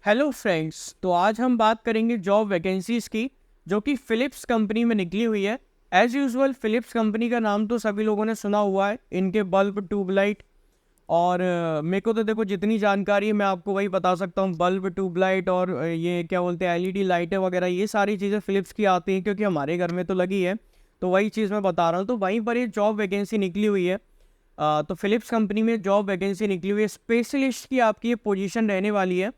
Hello friends, तो आज हम बात करेंगे जॉब वैकेंसीज़ की जो कि फ़िलिप्स कंपनी में निकली हुई है। एज़ यूजुअल फ़िलिप्स कंपनी का नाम तो सभी लोगों ने सुना हुआ है, इनके बल्ब, ट्यूबलाइट और मेरे को तो देखो जितनी जानकारी है मैं आपको वही बता सकता हूँ। बल्ब, ट्यूबलाइट और ये क्या बोलते हैं एलईडी लाइटें वगैरह, ये सारी चीज़ें फ़िलिप्स की आती हैं क्योंकि हमारे घर में तो लगी है। तो वही चीज़ मैं बता रहा हूँ। तो वहीं पर ये जॉब वैकेंसी निकली हुई है। तो फ़िलिप्स कंपनी में जॉब वैकेंसी निकली हुई है, स्पेशलिस्ट की आपकी ये पोजीशन रहने वाली है।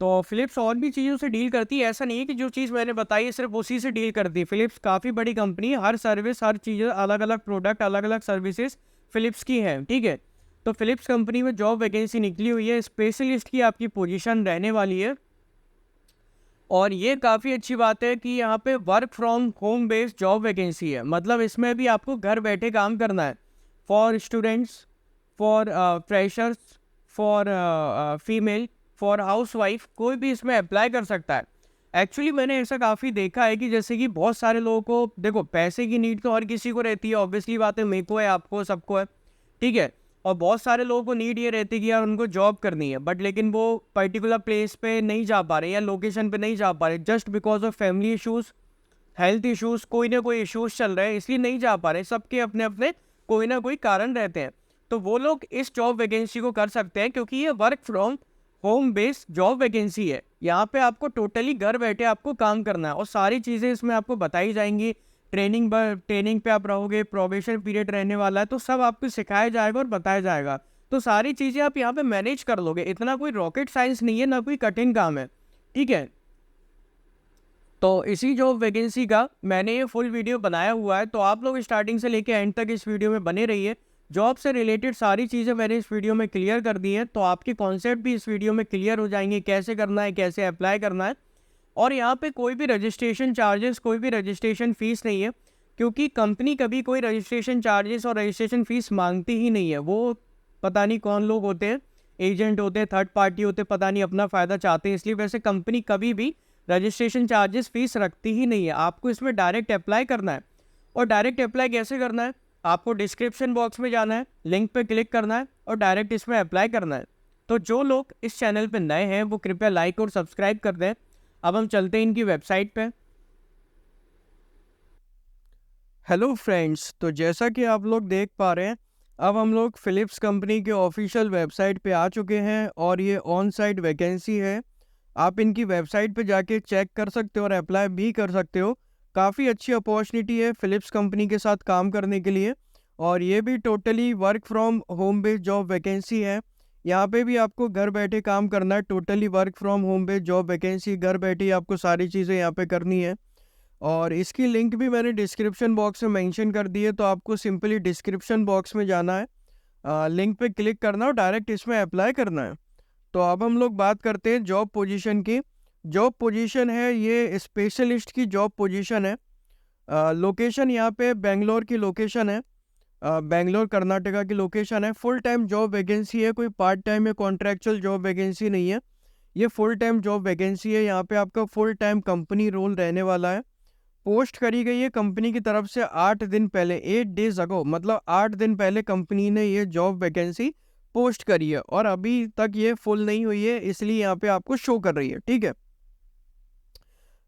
तो फ़िलिप्स और भी चीज़ों से डील करती है, ऐसा नहीं है कि जो चीज़ मैंने बताई है सिर्फ उसी से डील करती है। फ़िलिप्स काफ़ी बड़ी कंपनी है, हर सर्विस, हर चीज़, अलग-अलग प्रोडक्ट, अलग-अलग सर्विसेज़ फ़िलिप्स की हैं, ठीक है? तो फ़िलिप्स कंपनी में जॉब वैकेंसी निकली हुई है, स्पेशलिस्ट की आपकी पोजीशन रहने वाली है। और ये काफ़ी अच्छी बात है कि यहाँ पे work from home based job vacancy है, मतलब इसमें भी आपको घर बैठे काम करना है। For students, for freshers, for female, for housewife, कोई भी इसमें अप्लाई कर सकता है। एक्चुअली मैंने ऐसा काफ़ी देखा है कि जैसे कि बहुत सारे लोगों को, देखो पैसे की नीड तो हर किसी को रहती है, ऑब्वियसली बात है, मेरे को है, आपको, सबको है, ठीक है? और बहुत सारे लोगों को नीड ये रहती है कि यार उनको जॉब करनी है, बट लेकिन वो पर्टिकुलर प्लेस पे नहीं जा पा रहे या लोकेशन पे नहीं जा पा रहे, just because of family issues, health issues, कोई ना कोई इश्यूज़ चल रहे हैं, इसलिए नहीं जा पा रहे। सबके अपने अपने कोई ना कोई कारण रहते हैं। तो वो लोग इस जॉब वैकेंसी को कर सकते हैं क्योंकि ये work from home based job vacancy है। यहाँ पे आपको टोटली घर बैठे आपको काम करना है और सारी चीज़ें इसमें आपको बताई जाएंगी। ट्रेनिंग पे आप रहोगे, प्रोबेशन पीरियड रहने वाला है, तो सब आपको सिखाया जाएगा और बताया जाएगा। तो सारी चीज़ें आप यहाँ पे मैनेज कर लोगे, इतना कोई रॉकेट साइंस नहीं है, ना कोई कठिन काम है, ठीक है? तो इसी जॉब वैकेंसी का मैंने ये फुल वीडियो बनाया हुआ है, तो आप लोग स्टार्टिंग से लेके एंड तक इस वीडियो में बने रहिए। जॉब से रिलेटेड सारी चीज़ें मैंने इस वीडियो में क्लियर कर दी हैं, तो आपके कॉन्सेप्ट भी इस वीडियो में क्लियर हो जाएंगे, कैसे करना है, कैसे अप्लाई करना है। और यहाँ पे कोई भी रजिस्ट्रेशन चार्जेस, कोई भी रजिस्ट्रेशन फ़ीस नहीं है, क्योंकि कंपनी कभी कोई रजिस्ट्रेशन चार्जेस और रजिस्ट्रेशन फ़ीस मांगती ही नहीं है। वो पता नहीं कौन लोग होते हैं, एजेंट होते हैं, थर्ड पार्टी होते हैं, पता नहीं अपना फ़ायदा चाहते हैं, इसलिए वैसे कंपनी कभी भी रजिस्ट्रेशन चार्जेस फ़ीस रखती ही नहीं है। आपको इसमें डायरेक्ट अप्लाई करना है। और डायरेक्ट अप्लाई कैसे करना है? आपको डिस्क्रिप्शन बॉक्स में जाना है, लिंक पे क्लिक करना है और डायरेक्ट इसमें अप्लाई करना है। तो जो लोग इस चैनल पे नए हैं वो कृपया लाइक और सब्सक्राइब कर दें। अब हम चलते हैं इनकी वेबसाइट पे। हेलो फ्रेंड्स, तो जैसा कि आप लोग देख पा रहे हैं, अब हम लोग फ़िलिप्स कंपनी के ऑफिशियल वेबसाइट पे आ चुके हैं और ये ऑन साइट वैकेंसी है। आप इनकी वेबसाइट पे जाके चेक कर सकते हो और अप्लाई भी कर सकते हो। काफ़ी अच्छी अपॉर्चुनिटी है फ़िलिप्स कंपनी के साथ काम करने के लिए। और ये भी totally work from home based job vacancy है। यहाँ पे भी आपको घर बैठे काम करना है, totally work from home based job vacancy, घर बैठे ही आपको सारी चीज़ें यहाँ पे करनी है। और इसकी लिंक भी मैंने डिस्क्रिप्शन बॉक्स में मेंशन कर दी है, तो आपको सिंपली डिस्क्रिप्शन बॉक्स में जाना है, लिंक पे क्लिक करना और डायरेक्ट इसमें अप्लाई करना है। तो अब हम लोग बात करते हैं जॉब पोजीशन की। जॉब पोजीशन है, ये स्पेशलिस्ट की जॉब पोजीशन है। लोकेशन यहाँ पे बेंगलोर की लोकेशन है, बेंगलोर कर्नाटका की लोकेशन है। फुल टाइम जॉब वैकेंसी है, कोई पार्ट टाइम या कॉन्ट्रैक्चुअल जॉब वैकेंसी नहीं है। ये फुल टाइम जॉब वैकेंसी है। यहाँ पे आपका फुल टाइम कंपनी रोल रहने वाला है। पोस्ट करी गई है कंपनी की तरफ से 8 दिन पहले, 8 डेज अगो, मतलब 8 दिन पहले कंपनी ने ये जॉब वैकेंसी पोस्ट करी है और अभी तक ये फुल नहीं हुई है, इसलिए यहाँ पे आपको शो कर रही है, ठीक है?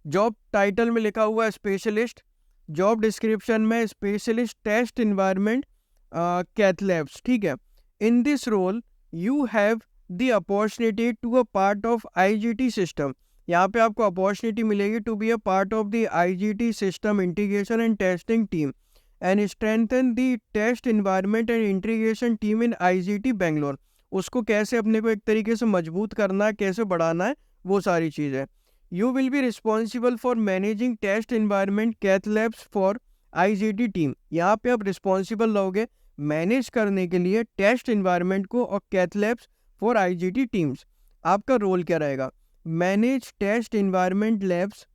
जॉब टाइटल में लिखा हुआ है स्पेशलिस्ट, जॉब डिस्क्रिप्शन में specialist test environment cath labs, ठीक है? In this role you have the opportunity to a part of IGT system. यहाँ पे आपको अपॉर्चुनिटी मिलेगी to be a part of the IGT system integration and testing team and strengthen the test environment and integration team in IGT Bangalore. उसको कैसे अपने को एक तरीके से मजबूत करना है, कैसे बढ़ाना है, वो सारी चीज़ है। You will be responsible for managing test environment cath labs for IGT team. यहाँ पे आप रिस्पॉन्सिबल रहोगे मैनेज करने के लिए टेस्ट इन्वायरमेंट को और cath labs for IGT teams. आपका रोल क्या रहेगा? Manage test environment labs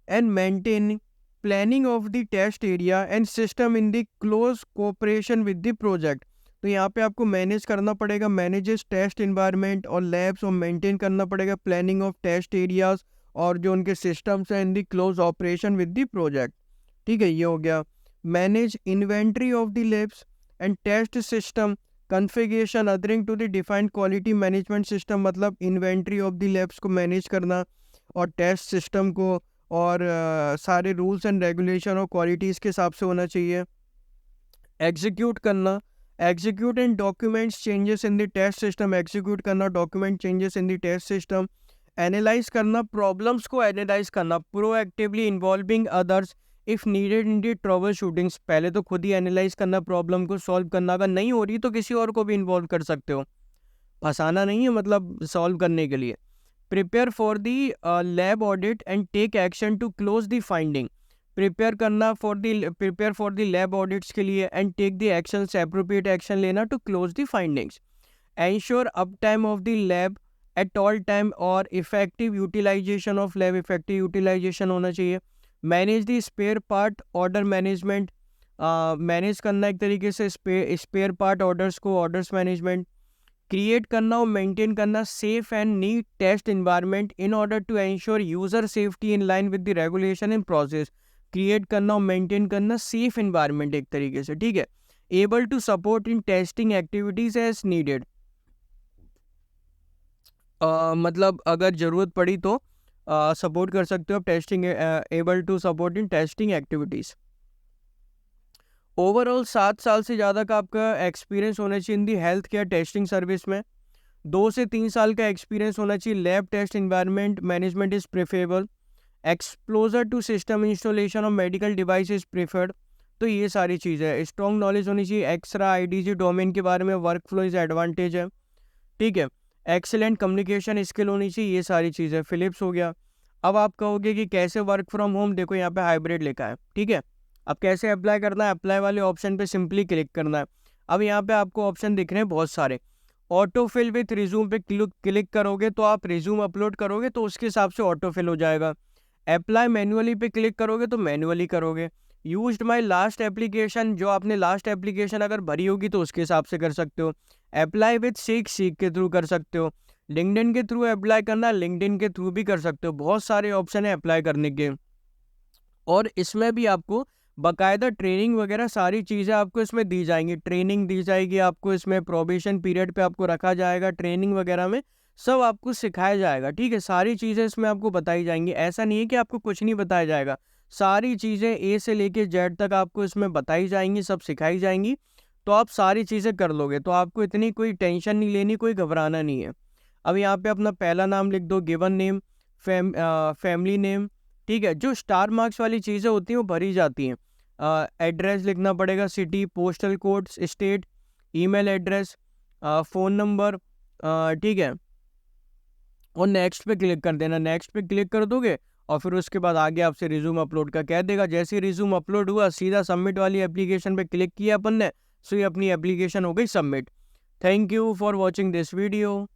and maintain planning of the test area and system in the close cooperation with the project. तो यहाँ पे आपको मैनेज करना पड़ेगा, मैनेजेस टेस्ट इन्वायरमेंट और लैब्स, और मेंटेन करना पड़ेगा प्लानिंग ऑफ टेस्ट एरियाज और जो उनके सिस्टम्स हैं in the close operation with the project, ठीक है? ये हो गया। Manage inventory of the labs and test system configuration adhering to the defined quality management system, मतलब इन्वेंट्री ऑफ द लैब्स को मैनेज करना और टेस्ट सिस्टम को, और सारे रूल्स एंड रेगुलेशन और क्वालिटीज़ के हिसाब से होना चाहिए। एग्जीक्यूट करना, execute and documents changes in the test system, execute करना document changes in the test system. Analyse करना, प्रॉब्लम्स को एनालाइज करना, proactively involving others if needed in the troubleshootings, पहले तो खुद ही एनालाइज करना, प्रॉब्लम को सॉल्व करना, अगर नहीं हो रही तो किसी और को भी इन्वॉल्व कर सकते हो, फंसाना नहीं है मतलब सॉल्व करने के लिए। Prepare for the lab audit and take action to close the finding, prepare करना prepare for the lab audits के लिए and take the action, appropriate action लेना to close the findings. Ensure uptime of the lab at all time और effective utilization of lab, effective utilization होना चाहिए। Manage the spare part order management, manage करना एक तरीके से spare part orders को, orders management. Create करना और मेंटेन करना safe and neat test environment in order to ensure user safety in line with the regulation in process, create करना और मेंटेन करना सेफ इन्वायरमेंट एक तरीके से, ठीक है। Able to support in testing activities as needed, मतलब अगर ज़रूरत पड़ी तो सपोर्ट कर सकते हो testing, able to support in testing activities. Overall 7 साल से ज़्यादा का आपका एक्सपीरियंस होना चाहिए in the health care testing service में। 2 से 3 साल का एक्सपीरियंस होना चाहिए। Lab test environment management is preferable. Exposure to system installation of medical device is preferred. तो ये सारी चीज़ें है। स्ट्रॉन्ग नॉलेज होनी चाहिए एक्सरा IDG डोमेन के बारे में, वर्क फ्लो इज़ एडवांटेज है, ठीक है। एक्सेलेंट कम्युनिकेशन स्किल होनी चाहिए, ये सारी चीज़ें। फिलिप्स हो गया। अब आप कहोगे कि कैसे वर्क फ्रॉम होम, देखो यहाँ पे हाइब्रिड लिखा है, ठीक है। अब कैसे अप्लाई करना है, अप्लाई वाले ऑप्शन पे सिंपली क्लिक करना है। अब यहाँ पे आपको ऑप्शन दिख रहे हैं बहुत सारे। ऑटो फिल विथ रिज्यूम पे क्लिक करोगे तो आप रिज्यूम अपलोड करोगे तो उसके हिसाब से ऑटो फिल हो जाएगा। अप्लाई मैनुअली पे क्लिक करोगे तो मैनुअली करोगे। यूज्ड माई लास्ट एप्लीकेशन, जो आपने लास्ट एप्लीकेशन अगर भरी होगी तो उसके हिसाब से कर सकते हो। अप्लाई विथ सीक के थ्रू कर सकते हो। लिंक्डइन के थ्रू अप्लाई करना, लिंक्डइन के थ्रू भी कर सकते हो। बहुत सारे ऑप्शन है अप्लाई करने के, और इसमें भी आपको बाकायदा ट्रेनिंग वगैरह सारी चीज़ें आपको इसमें दी जाएंगी। ट्रेनिंग दी जाएगी आपको इसमें, प्रोबेशन पीरियड पे आपको रखा जाएगा, ट्रेनिंग वगैरह में सब आपको सिखाया जाएगा, ठीक है। सारी चीज़ें इसमें आपको बताई जाएंगी। ऐसा नहीं है कि आपको कुछ नहीं बताया जाएगा, सारी चीज़ें A से लेके Z तक आपको इसमें बताई जाएंगी, सब सिखाई जाएंगी। तो आप सारी चीज़ें कर लोगे तो आपको इतनी कोई टेंशन नहीं लेनी, कोई घबराना नहीं है। अब यहाँ पे अपना पहला नाम लिख दो, गिवन नेम, फैमिली नेम, ठीक है। जो स्टार मार्क्स वाली चीज़ें होती हैं वो भरी जाती हैं। एड्रेस लिखना पड़ेगा, city, postal code, state, email address, phone number, ठीक है। और नेक्स्ट पे क्लिक कर देना। नेक्स्ट पे क्लिक कर दोगे और फिर उसके बाद आगे आपसे रिज्यूम अपलोड का कह देगा। जैसे ही रिज्यूम अपलोड हुआ सीधा सबमिट वाली एप्लीकेशन पे क्लिक किया अपन ने, सो ये अपनी एप्लीकेशन हो गई submit. Thank you for watching this video.